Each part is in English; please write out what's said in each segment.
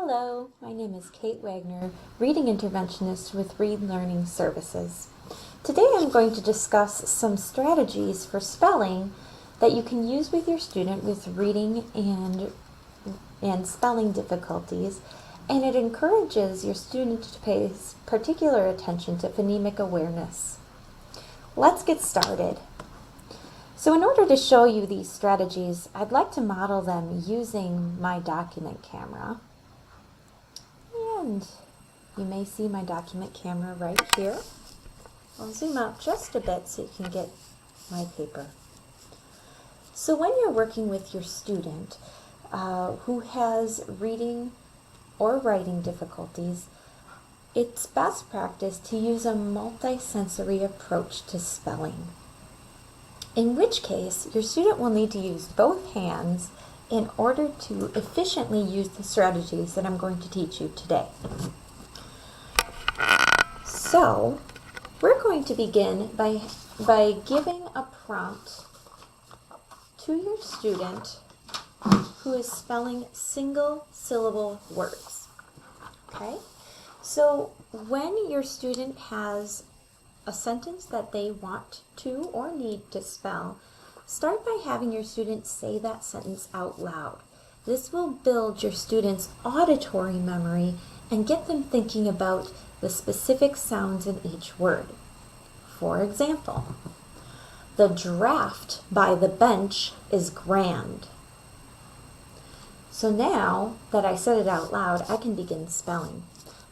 Hello, my name is Kate Wagner, Reading Interventionist with Read Learning Services. Today I'm going to discuss some strategies for spelling that you can use with your student with reading and spelling difficulties, and it encourages your student to pay particular attention to phonemic awareness. Let's get started. So in order to show you these strategies, I'd like to model them using my document camera. And you may see my document camera right here. I'll zoom out just a bit so you can get my paper. So when you're working with your student who has reading or writing difficulties, it's best practice to use a multi-sensory approach to spelling. In which case, your student will need to use both hands in order to efficiently use the strategies that I'm going to teach you today. So, we're going to begin by giving a prompt to your student who is spelling single syllable words. Okay? So, when your student has a sentence that they want to or need to spell, start by having your student say that sentence out loud. This will build your student's auditory memory and get them thinking about the specific sounds in each word. For example, the draft by the bench is grand. So now that I said it out loud, I can begin spelling.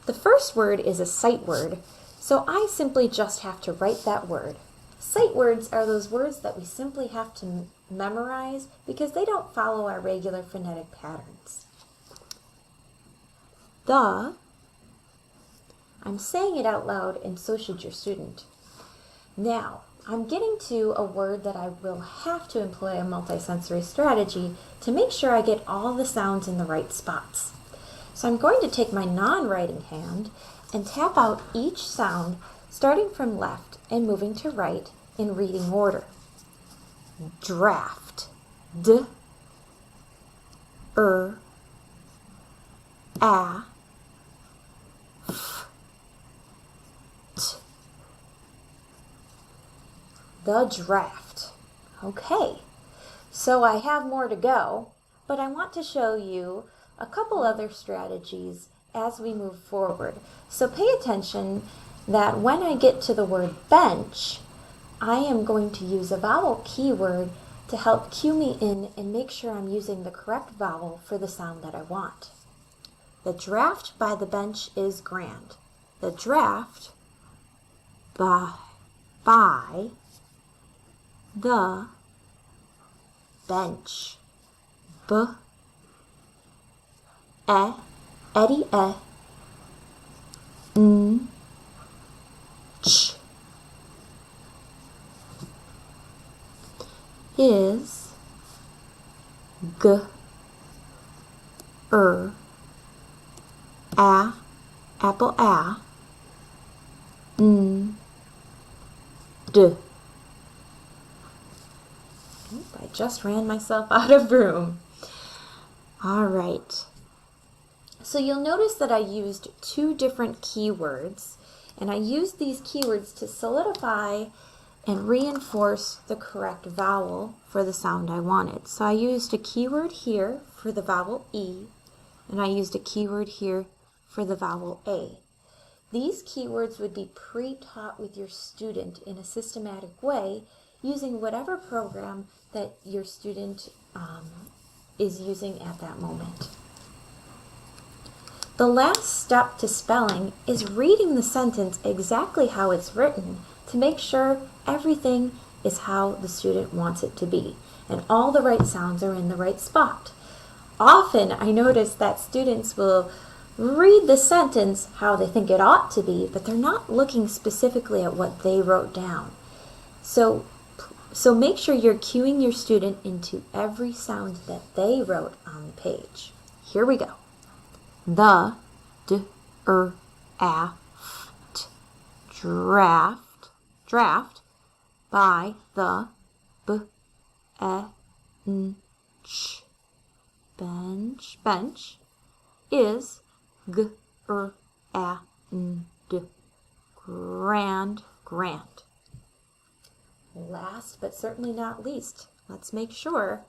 The first word is a sight word, so I simply just have to write that word. Sight words are those words that we simply have to memorize because they don't follow our regular phonetic patterns. I'm saying it out loud, and so should your student. Now, I'm getting to a word that I will have to employ a multisensory strategy to make sure I get all the sounds in the right spots. So I'm going to take my non-writing hand and tap out each sound starting from left and moving to right in reading order. Draft. D, a, f, t. The draft. Okay, so I have more to go, but I want to show you a couple other strategies as we move forward. So pay attention that when I get to the word bench, I am going to use a vowel keyword to help cue me in and make sure I'm using the correct vowel for the sound that I want. The draft by the bench is grand. The draft by the bench. B, Eddie, n, ch. Is g, apple n, d. Oop, I just ran myself out of room. All right. So you'll notice that I used two different keywords, and I used these keywords to solidify and reinforce the correct vowel for the sound I wanted. So I used a keyword here for the vowel E, and I used a keyword here for the vowel A. These keywords would be pre-taught with your student in a systematic way using whatever program that your student is using at that moment. The last step to spelling is reading the sentence exactly how it's written to make sure everything is how the student wants it to be and all the right sounds are in the right spot. Often I notice that students will read the sentence how they think it ought to be, but they're not looking specifically at what they wrote down. So make sure you're cueing your student into every sound that they wrote on the page. Here we go. The, d, a, f, t, draft by the b, e, n, ch, bench is g, a, n, d. Grand, grant. Last but certainly not least, let's make sure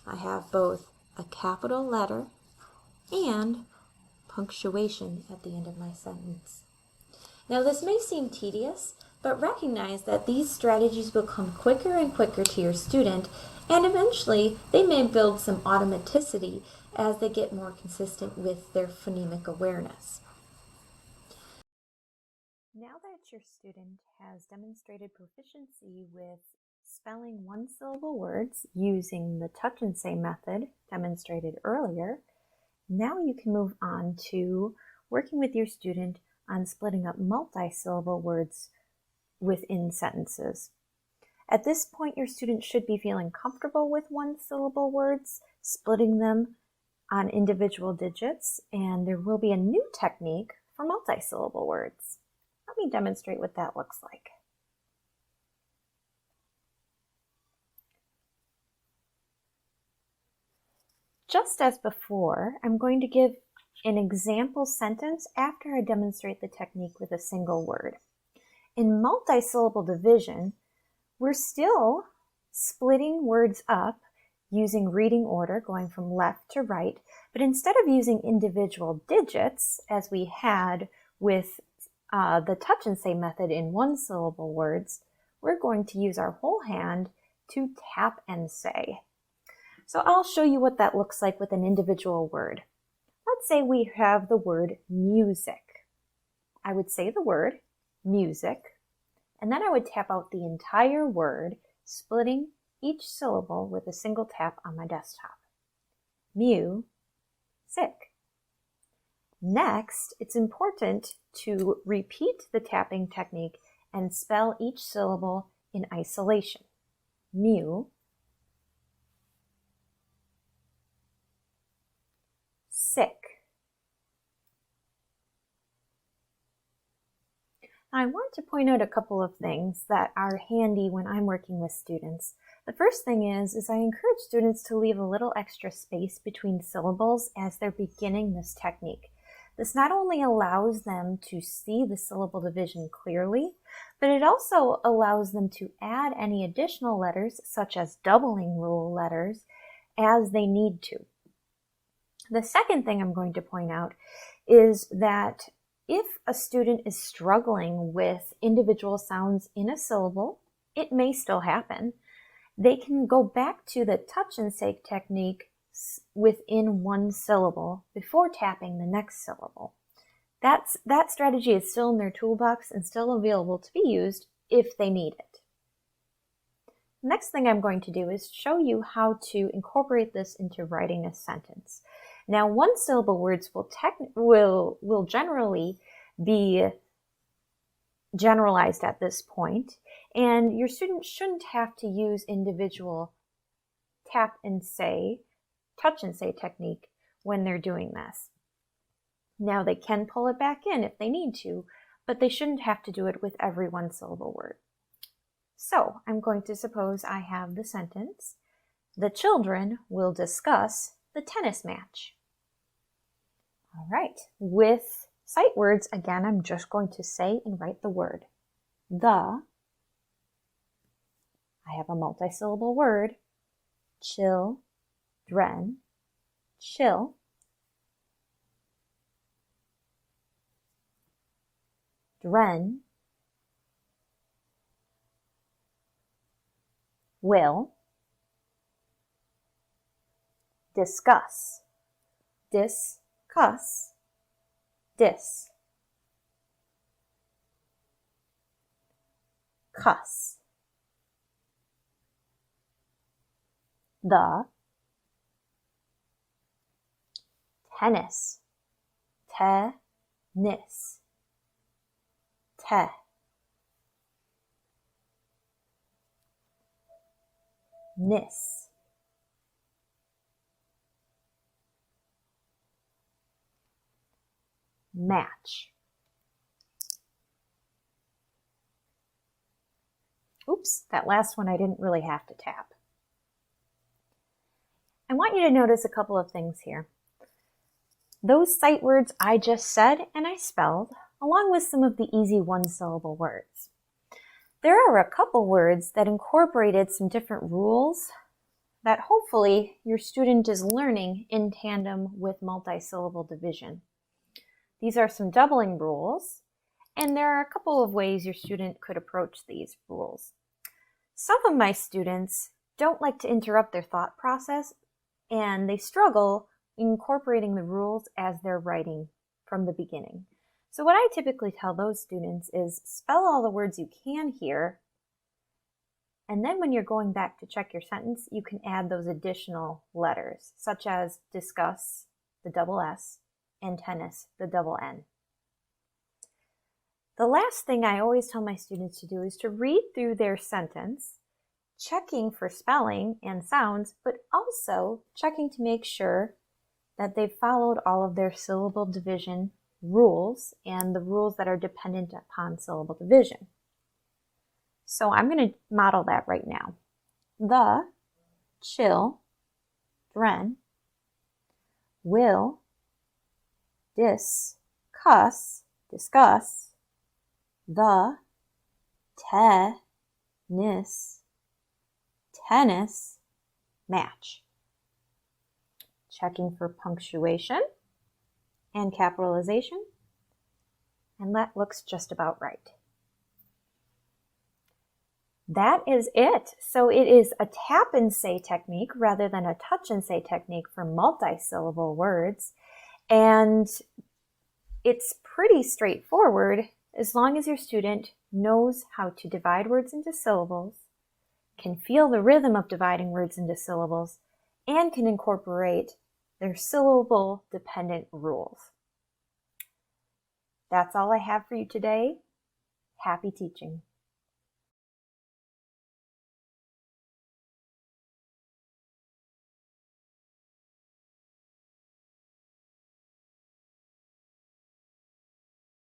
I have both a capital letter and punctuation at the end of my sentence. Now this may seem tedious, but recognize that these strategies will come quicker and quicker to your student, and eventually they may build some automaticity as they get more consistent with their phonemic awareness. Now that your student has demonstrated proficiency with spelling one-syllable words using the touch and say method demonstrated earlier, now you can move on to working with your student on splitting up multi-syllable words within sentences. At this point, your student should be feeling comfortable with one-syllable words, splitting them on individual digits, and there will be a new technique for multi-syllable words. Let me demonstrate what that looks like. Just as before, I'm going to give an example sentence after I demonstrate the technique with a single word. In multi-syllable division, we're still splitting words up using reading order, going from left to right, but instead of using individual digits, as we had with the touch and say method in one-syllable words, we're going to use our whole hand to tap and say. So I'll show you what that looks like with an individual word. Let's say we have the word music. I would say the word music, and then I would tap out the entire word, splitting each syllable with a single tap on my desktop. Mu-sick. Next, it's important to repeat the tapping technique and spell each syllable in isolation. Mu, sick. I want to point out a couple of things that are handy when I'm working with students. The first thing is I encourage students to leave a little extra space between syllables as they're beginning this technique. This not only allows them to see the syllable division clearly, but it also allows them to add any additional letters, such as doubling rule letters, as they need to. The second thing I'm going to point out is that if a student is struggling with individual sounds in a syllable, it may still happen. They can go back to the touch and say technique within one syllable before tapping the next syllable. That strategy is still in their toolbox and still available to be used if they need it. Next thing I'm going to do is show you how to incorporate this into writing a sentence. Now, one-syllable words will generally be generalized at this point, and your student shouldn't have to use individual tap and say, touch and say technique when they're doing this. Now, they can pull it back in if they need to, but they shouldn't have to do it with every one-syllable word. So, I'm going to suppose I have the sentence, the children will discuss the tennis match. All right, with sight words, again, I'm just going to say and write the word. The, I have a multi-syllable word, children, chill, dren, will, discuss, discuss, dis, cuss, the, tennis, tennis, te, nis, match. Oops, that last one I didn't really have to tap. I want you to notice a couple of things here. those sight words I just said and I spelled, along with some of the easy one-syllable words. There are a couple words that incorporated some different rules that hopefully your student is learning in tandem with multi-syllable division. These are some doubling rules, and there are a couple of ways your student could approach these rules. Some of my students don't like to interrupt their thought process, and they struggle incorporating the rules as they're writing from the beginning. So what I typically tell those students is spell all the words you can here, and then when you're going back to check your sentence, you can add those additional letters, such as discuss, the double S, and tennis, the double N. The last thing I always tell my students to do is to read through their sentence, checking for spelling and sounds, but also checking to make sure that they've followed all of their syllable division rules and the rules that are dependent upon syllable division. So I'm going to model that right now. The, chill, dren, will, discuss, the, tennis, match. Checking for punctuation and capitalization, and that looks just about right. That is it. So it is a tap and say technique rather than a touch and say technique for multi-syllable words, and it's pretty straightforward as long as your student knows how to divide words into syllables, can feel the rhythm of dividing words into syllables, and can incorporate their syllable dependent rules. That's all I have for you today. Happy teaching.